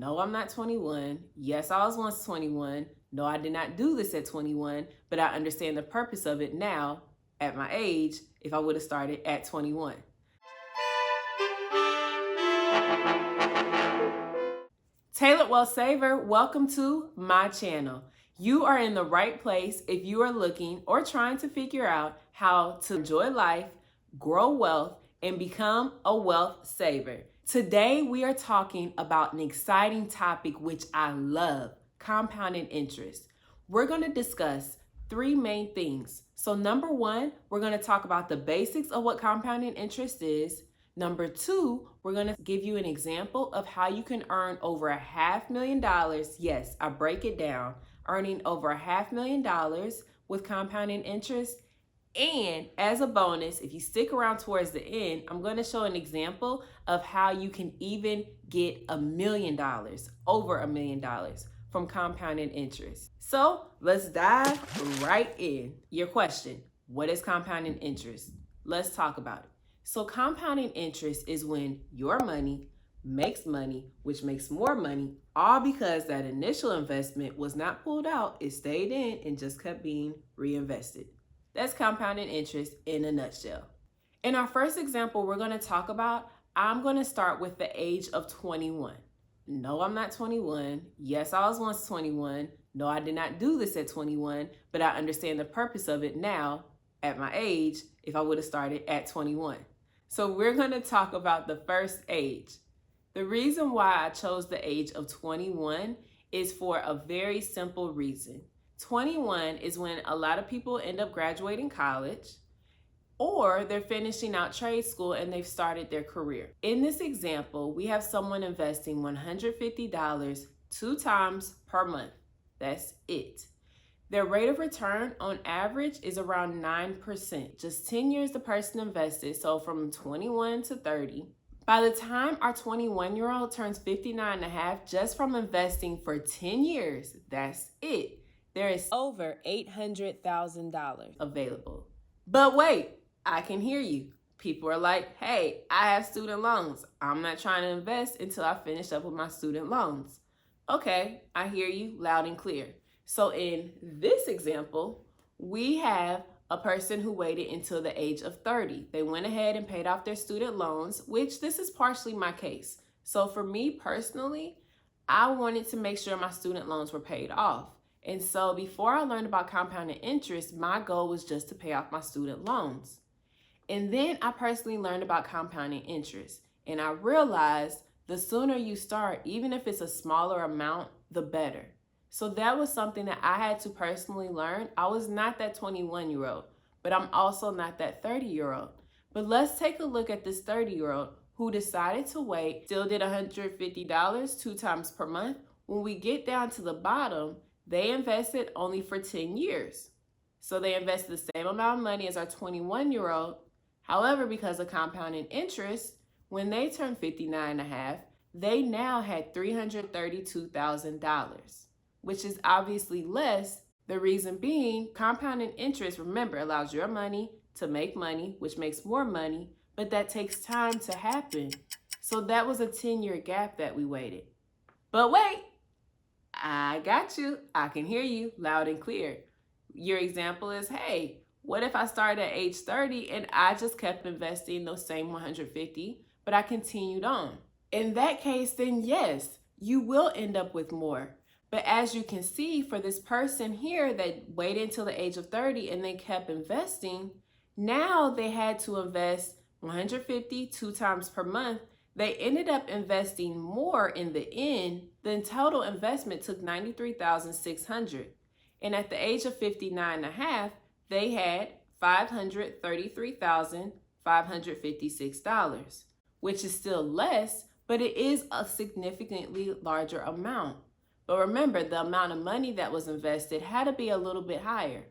No, I'm not 21. Yes, I was once 21. No, I did not do this at 21, but I understand the purpose of it now at my age if I would have started at 21. Tailored WealthSaver, welcome to my channel. You are in the right place if you are looking or trying to figure out how to enjoy life, grow wealth, and become a wealth saver. Today, we are talking about an exciting topic which I love, compounding interest. We're going to discuss three main things. So number one, we're going to talk about the basics of what compounding interest is. Number two, we're going to give you an example of how you can earn over $500,000. Yes, I break it down, earning over $500,000 with compounding interest. And as a bonus, if you stick around towards the end, I'm going to show an example of how you can even get $1 million, over $1 million from compounding interest. So let's dive right in. Your question, what is compounding interest? Let's talk about it. So compounding interest is when your money makes money, which makes more money, all because that initial investment was not pulled out, it stayed in and just kept being reinvested. That's compounding interest in a nutshell. In our first example we're going to talk about, I'm going to start with the age of 21. No, I'm not 21. Yes, I was once 21. No, I did not do this at 21, but I understand the purpose of it now at my age if I would have started at 21. So we're going to talk about the first age. The reason why I chose the age of 21 is for a very simple reason. 21 is when a lot of people end up graduating college or they're finishing out trade school and they've started their career. In this example, we have someone investing $150 2 times per month. That's it. Their rate of return on average is around 9%. Just 10 years the person invested, so from 21 to 30. By the time our 21-year-old turns 59 and a half, just from investing for 10 years, that's it. There is over $800,000 available. But wait, I can hear you. People are like, hey, I have student loans. I'm not trying to invest until I finish up with my student loans. Okay, I hear you loud and clear. So in this example, we have a person who waited until the age of 30. They went ahead and paid off their student loans, which this is partially my case. So for me personally, I wanted to make sure my student loans were paid off. And so before I learned about compounding interest, my goal was just to pay off my student loans. And then I personally learned about compounding interest. And I realized the sooner you start, even if it's a smaller amount, the better. So that was something that I had to personally learn. I was not that 21-year-old, but I'm also not that 30-year-old. But let's take a look at this 30-year-old who decided to wait, still did $150 2 times per month. When we get down to the bottom, they invested only for 10 years. So they invested the same amount of money as our 21-year-old. However, because of compounding interest, when they turned 59 and a half, they now had $332,000. Which is obviously less. The reason being, compounding interest, remember, allows your money to make money, which makes more money, but that takes time to happen. So that was a 10-year gap that we waited. But wait, I got you. I can hear you loud and clear. Your example is, hey, what if I started at age 30 and I just kept investing those same 150, but I continued on? In that case, then yes, you will end up with more. But as you can see, for this person here that waited until the age of 30 and they kept investing, now they had to invest $150 2 times per month. They ended up investing more in the end. The total investment took $93,600. And at the age of 59 and a half, they had $533,556, which is still less, but it is a significantly larger amount. But remember, the amount of money that was invested had to be a little bit higher,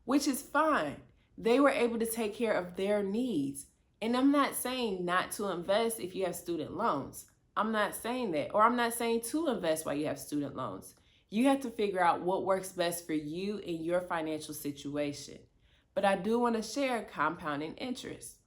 which is fine. They were able to take care of their needs. And I'm not saying not to invest if you have student loans. I'm not saying that. Or I'm not saying to invest while you have student loans. You have to figure out what works best for you in your financial situation. But I do want to share compounding interest.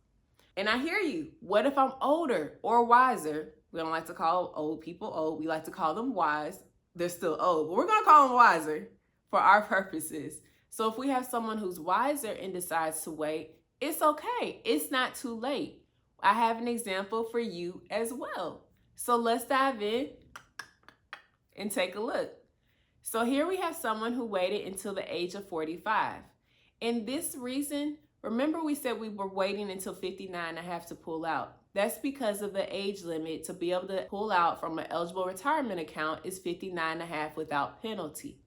And I hear you. What if I'm older or wiser? We don't like to call old people old. We like to call them wise. They're still old, but we're going to call them wiser for our purposes. So if we have someone who's wiser and decides to wait, it's okay. It's not too late. I have an example for you as well. So let's dive in and take a look. So here we have someone who waited until the age of 45. And this reason, remember we said we were waiting until 59 and a half to pull out. That's because of the age limit to be able to pull out from an eligible retirement account is 59 and a half without penalty.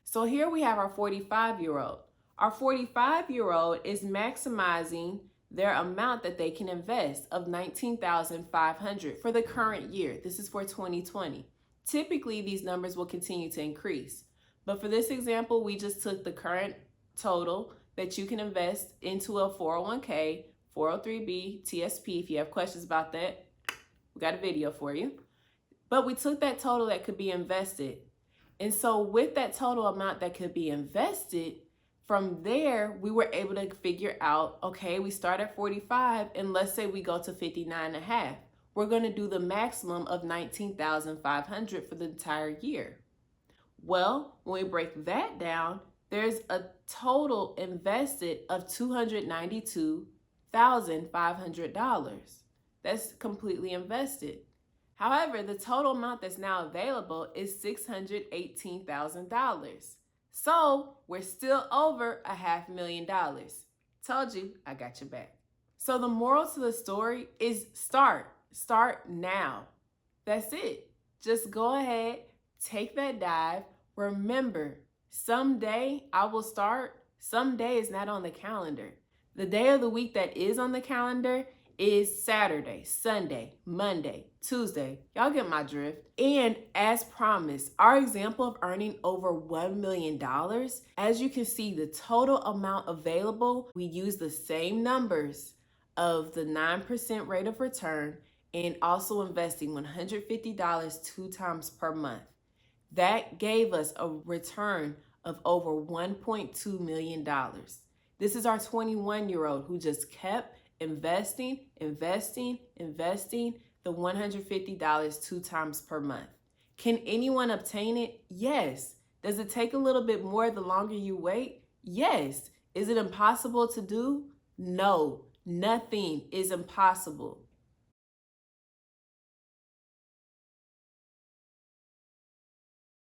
So here we have our 45-year-old. Our 45-year-old is maximizing their amount that they can invest of $19,500 for the current year. This is for 2020. Typically, these numbers will continue to increase. But for this example, we just took the current total that you can invest into a 401k, 403b, TSP. If you have questions about that, we got a video for you. But we took that total that could be invested. And so with that total amount that could be invested, from there, we were able to figure out, okay, we start at 45 and let's say we go to 59 and a half. We're going to do the maximum of $19,500 for the entire year. Well, when we break that down, there's a total invested of $292,500. That's completely invested. However, the total amount that's now available is $618,000. So we're still over $500,000. Told you, I got your back. So the moral to the story is start now. That's it. Just go ahead, take that dive. Remember, someday I will start. Someday is not on the calendar. The day of the week that is on the calendar is Saturday, Sunday, Monday, Tuesday. Y'all get my drift. And as promised, our example of earning over $1 million, as you can see, the total amount available, we use the same numbers of the 9% rate of return and also investing $150 2 times per month. That gave us a return of over $1.2 million. This is our 21-year-old who just kept investing the $150 2 times per month. Can anyone obtain it? Yes. Does it take a little bit more the longer you wait? Yes. Is it impossible to do? No, nothing is impossible.